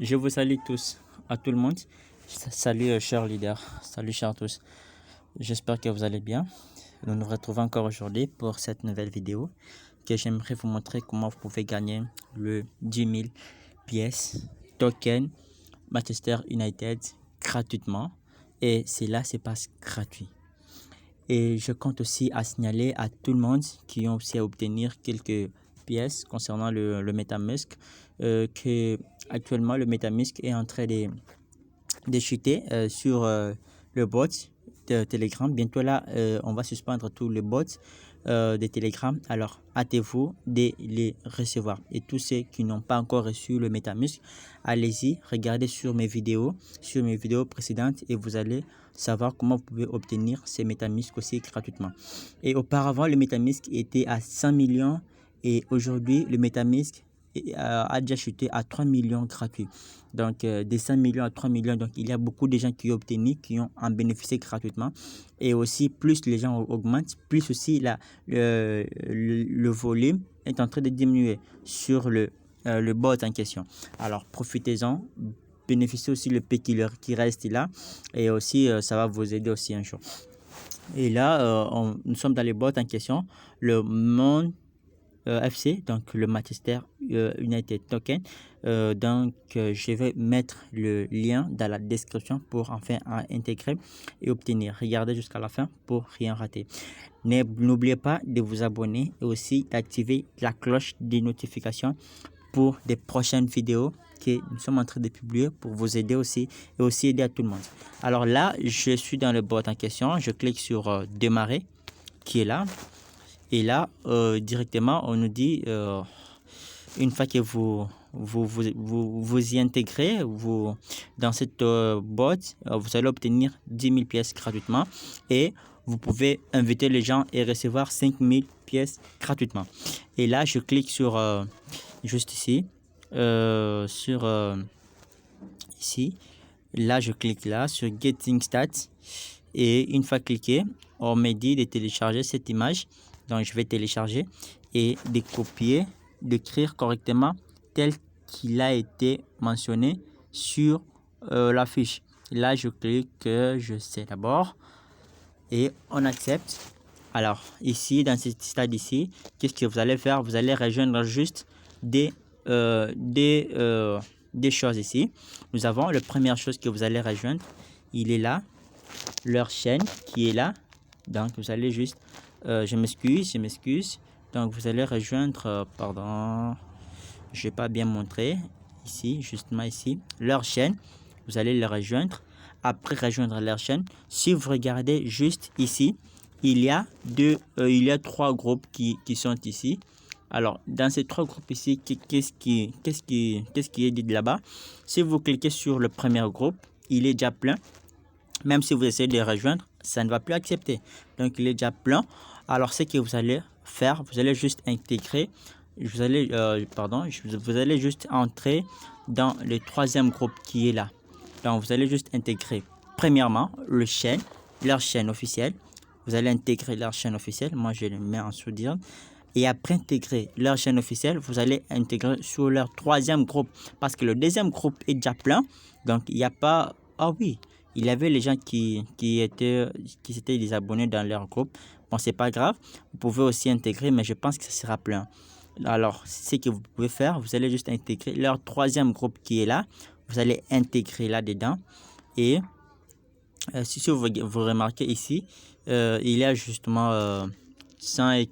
Je vous salue tous, à tout le monde. Salut chers leaders, salut chers tous. J'espère que vous allez bien. Nous nous retrouvons encore aujourd'hui pour cette nouvelle vidéo que j'aimerais vous montrer comment vous pouvez gagner le 10 000 pièces token Manchester United gratuitement. Et cela se passe gratuit. Et je compte aussi à signaler à tout le monde qui ont aussi à obtenir quelques pièces concernant le MetaMask que actuellement le MetaMask est en train de chuter sur le bot de Telegram. Bientôt là, on va suspendre tous les bots de Telegram. Alors, hâtez-vous de les recevoir. Et tous ceux qui n'ont pas encore reçu le MetaMask, allez-y, regardez sur mes vidéos précédentes et vous allez savoir comment vous pouvez obtenir ces MetaMask aussi gratuitement. Et auparavant, le MetaMask était à 100 millions et aujourd'hui, le MetaMask a déjà chuté à 3 millions gratuits. Donc, des 5 millions à 3 millions. Donc, il y a beaucoup de gens qui ont obtenu, qui ont en bénéficié gratuitement. Et aussi, plus les gens augmentent, plus aussi le volume est en train de diminuer sur le bot en question. Alors, profitez-en. Bénéficiez aussi le P qui reste là. Et aussi, ça va vous aider aussi un jour. Et là, nous sommes dans les bots en question. Le monde FC, donc le Manchester United Token. Je vais mettre le lien dans la description pour enfin intégrer et obtenir. Regardez jusqu'à la fin pour rien rater. N'oubliez pas de vous abonner et aussi d'activer la cloche des notifications pour des prochaines vidéos que nous sommes en train de publier pour vous aider aussi et aussi aider à tout le monde. Alors là, je suis dans le bot en question. Je clique sur démarrer qui est là. Et là, directement, on nous dit, une fois que vous y intégrez, dans cette bot, vous allez obtenir 10 000 pièces gratuitement. Et vous pouvez inviter les gens et recevoir 5 000 pièces gratuitement. Et là, je clique sur, juste ici, ici. Là, je clique là, sur Getting Stats. Et une fois cliqué, on me dit de télécharger cette image. Donc, je vais télécharger et de copier, d'écrire correctement tel qu'il a été mentionné sur la fiche. Là, je clique je sais d'abord et on accepte. Alors, ici, dans ce stade ici, qu'est-ce que vous allez faire? Vous allez rejoindre juste des choses ici. Nous avons la première chose que vous allez rejoindre. Il est là, leur chaîne qui est là. Donc, vous allez juste... je m'excuse. Donc, vous allez rejoindre, pardon, je n'ai pas bien montré, ici, justement ici, leur chaîne. Vous allez les rejoindre. Après rejoindre leur chaîne, si vous regardez juste ici, il y a 3 groupes qui sont ici. Alors, dans ces 3 groupes ici, qu'est-ce qui est dit là-bas? Si vous cliquez sur le premier groupe, il est déjà plein. Même si vous essayez de rejoindre, ça ne va plus accepter. Donc, il est déjà plein. Alors, ce que vous allez faire, vous allez juste intégrer, vous allez juste entrer dans le 3e groupe qui est là. Donc, vous allez juste intégrer, premièrement, leur chaîne officielle. Vous allez intégrer leur chaîne officielle. Moi, je le mets en sourdine. Et après intégrer leur chaîne officielle, vous allez intégrer sur leur 3e groupe. Parce que le 2e groupe est déjà plein. Donc, il n'y a pas... Ah oui, il y avait les gens qui s'étaient désabonnés dans leur groupe. Bon, c'est pas grave. Vous pouvez aussi intégrer, mais je pense que ça sera plein. Alors, ce que vous pouvez faire, vous allez juste intégrer leur 3e groupe qui est là. Vous allez intégrer là-dedans. Et si vous remarquez ici, il y a justement 107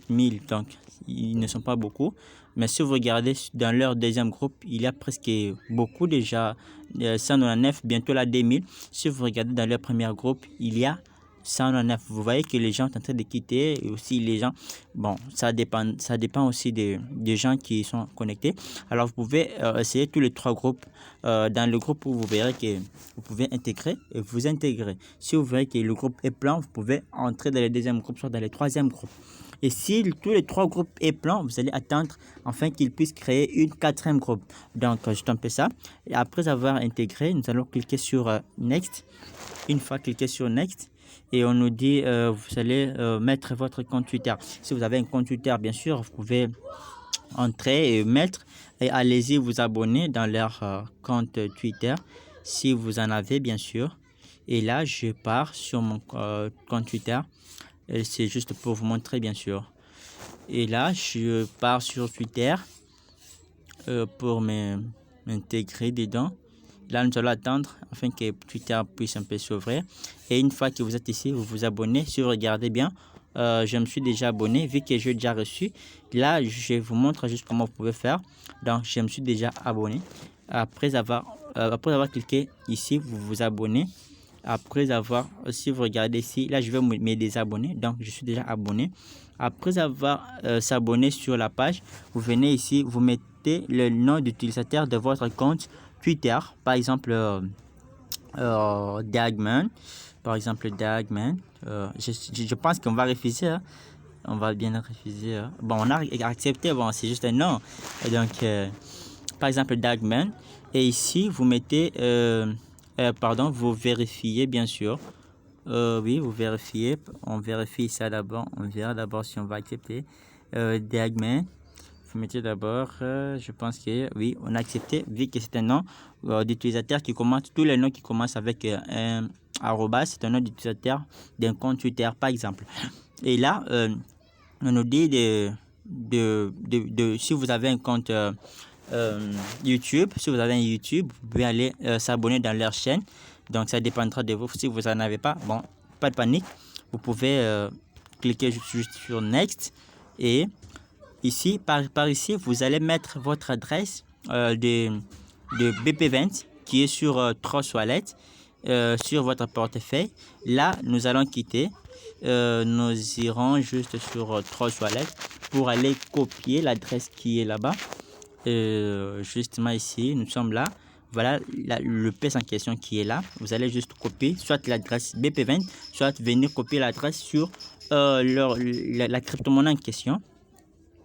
000. Donc, ils ne sont pas beaucoup. Mais si vous regardez dans leur 2e groupe, il y a presque beaucoup déjà, 199, bientôt la 2000. Si vous regardez dans leur premier groupe, il y a 199. Vous voyez que les gens sont en train de quitter et aussi les gens, bon, ça dépend aussi des gens qui sont connectés. Alors, vous pouvez essayer tous les 3 groupes. Dans le groupe où vous verrez que vous pouvez intégrer et vous intégrer. Si vous verrez que le groupe est plein, vous pouvez entrer dans le 2e groupe, soit dans le 3e groupe. Et si tous les 3 groupes est plein, vous allez attendre afin qu'ils puissent créer une 4e groupe. Donc, je tente ça. Et après avoir intégré, nous allons cliquer sur Next. Une fois cliqué sur Next, et on nous dit vous allez mettre votre compte Twitter. Si vous avez un compte Twitter, bien sûr, vous pouvez entrer et mettre et allez-y vous abonner dans leur compte Twitter si vous en avez bien sûr. Et là je pars sur mon compte Twitter et c'est juste pour vous montrer bien sûr. Et là je pars sur Twitter pour m'intégrer dedans. Là, nous allons attendre afin que Twitter puisse un peu s'ouvrir. Et une fois que vous êtes ici, vous vous abonnez. Si vous regardez bien, je me suis déjà abonné vu que j'ai déjà reçu. Là, je vous montre juste comment vous pouvez faire. Donc, je me suis déjà abonné. Après avoir cliqué ici, vous vous abonnez. Après avoir, si vous regardez ici, là, je vais me désabonner. Donc, je suis déjà abonné. Après avoir s'abonné sur la page, vous venez ici, vous mettez le nom d'utilisateur de votre compte Twitter, par exemple Dagman, je pense qu'on va refuser, hein. On va bien refuser, hein. Bon, on a accepté, bon, c'est juste un nom. Et donc, par exemple Dagman, et ici vous mettez, pardon, vous vérifiez bien sûr. Oui, vous vérifiez, on vérifie ça d'abord, on verra d'abord si on va accepter. Dagman. Vous mettez d'abord, je pense que oui, on a accepté, vu que c'est un nom d'utilisateur qui commence, tous les noms qui commencent avec un arrobas, c'est un nom d'utilisateur d'un compte Twitter, par exemple. Et là, on nous dit si vous avez un compte YouTube, si vous avez un YouTube, vous pouvez aller s'abonner dans leur chaîne. Donc, ça dépendra de vous. Si vous n'en avez pas, bon, pas de panique. Vous pouvez cliquer juste sur Next et ici, par ici, vous allez mettre votre adresse de BP20 qui est sur Trust Wallet sur votre portefeuille. Là, nous allons quitter. Nous irons juste sur Trust Wallet pour aller copier l'adresse qui est là-bas. Justement ici, nous sommes là. Voilà le pièce en question qui est là. Vous allez juste copier soit l'adresse BP20, soit venir copier l'adresse sur la crypto-monnaie en question.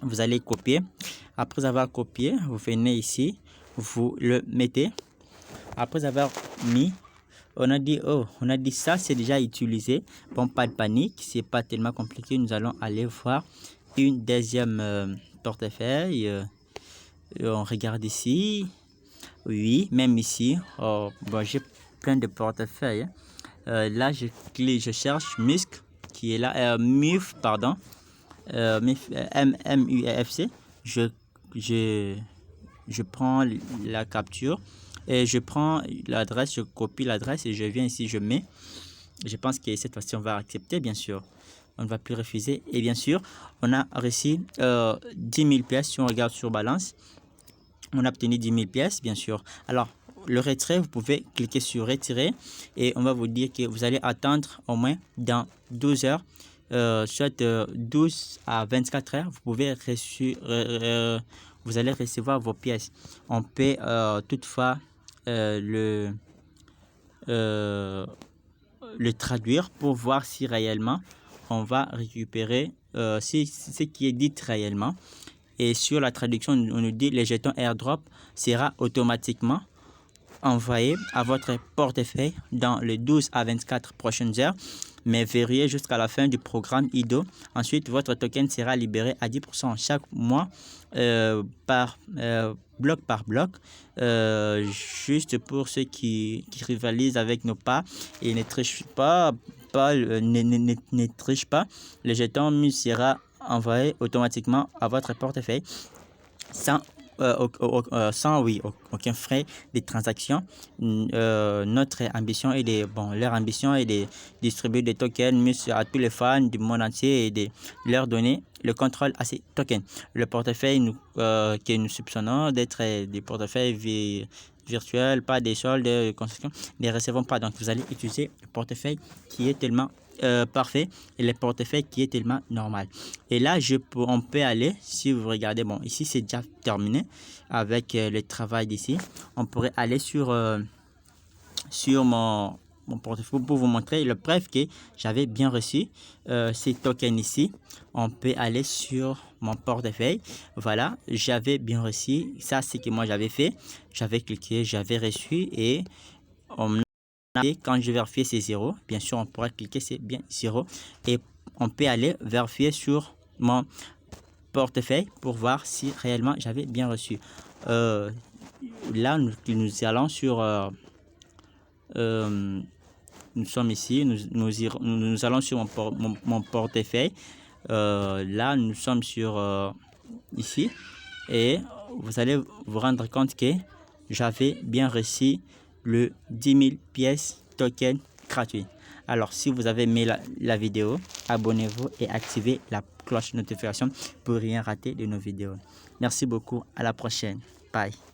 Vous allez copier. Après avoir copié, vous venez ici, vous le mettez. Après avoir mis, on a dit ça c'est déjà utilisé. Bon, pas de panique, c'est pas tellement compliqué. Nous allons aller voir une deuxième portefeuille. On regarde ici. Oui, même ici. Oh, bon, j'ai plein de portefeuilles. Là, je cherche MUSC qui est là. MUF, pardon. MUFC, je prends la capture et je prends l'adresse, je copie l'adresse et je viens ici, je mets. Je pense que cette fois-ci, on va accepter, bien sûr. On ne va plus refuser. Et bien sûr, on a reçu 10 000 pièces. Si on regarde sur balance, on a obtenu 10 000 pièces, bien sûr. Alors, le retrait, vous pouvez cliquer sur retirer et on va vous dire que vous allez attendre au moins dans 12 heures. Soit 12 à 24 heures, vous allez recevoir vos pièces. On peut toutefois le traduire pour voir si réellement on va récupérer si ce qui est dit réellement. Et sur la traduction, on nous dit les jetons airdrop sera automatiquement envoyé à votre portefeuille dans les 12 à 24 prochaines heures, mais vérifiez jusqu'à la fin du programme IDO. Ensuite, votre token sera libéré à 10% chaque mois bloc par bloc. Juste pour ceux qui rivalisent avec nos pas et ne trichent pas, ne trichent pas, le jeton MUS sera envoyé automatiquement à votre portefeuille sans aucun frais de transaction. Notre ambition est leur ambition est de distribuer des tokens MUS à tous les fans du monde entier et de leur donner le contrôle à ces tokens. Le portefeuille que nous soupçonnons d'être des portefeuilles virtuels, pas des soldes de construction, ne recevons pas. Donc vous allez utiliser le portefeuille qui est tellement parfait et le portefeuille qui est tellement normal. Et là, on peut aller, si vous regardez, bon, ici c'est déjà terminé avec le travail d'ici. On pourrait aller sur mon portefeuille pour vous montrer le preuve que j'avais bien reçu ces tokens ici. On peut aller sur mon portefeuille. Voilà, j'avais bien reçu. Ça, c'est que moi j'avais fait. J'avais cliqué, j'avais reçu et quand je vérifie c'est 0, bien sûr on pourra cliquer c'est bien 0 et on peut aller vérifier sur mon portefeuille pour voir si réellement j'avais bien reçu. Là, nous allons sur... nous sommes ici, nous allons sur mon portefeuille. Là, nous sommes sur ici. Et vous allez vous rendre compte que j'avais bien reçu le 10 000 pièces token gratuit. Alors, si vous avez aimé la vidéo, abonnez-vous et activez la cloche de notification pour rien rater de nos vidéos. Merci beaucoup. À la prochaine. Bye.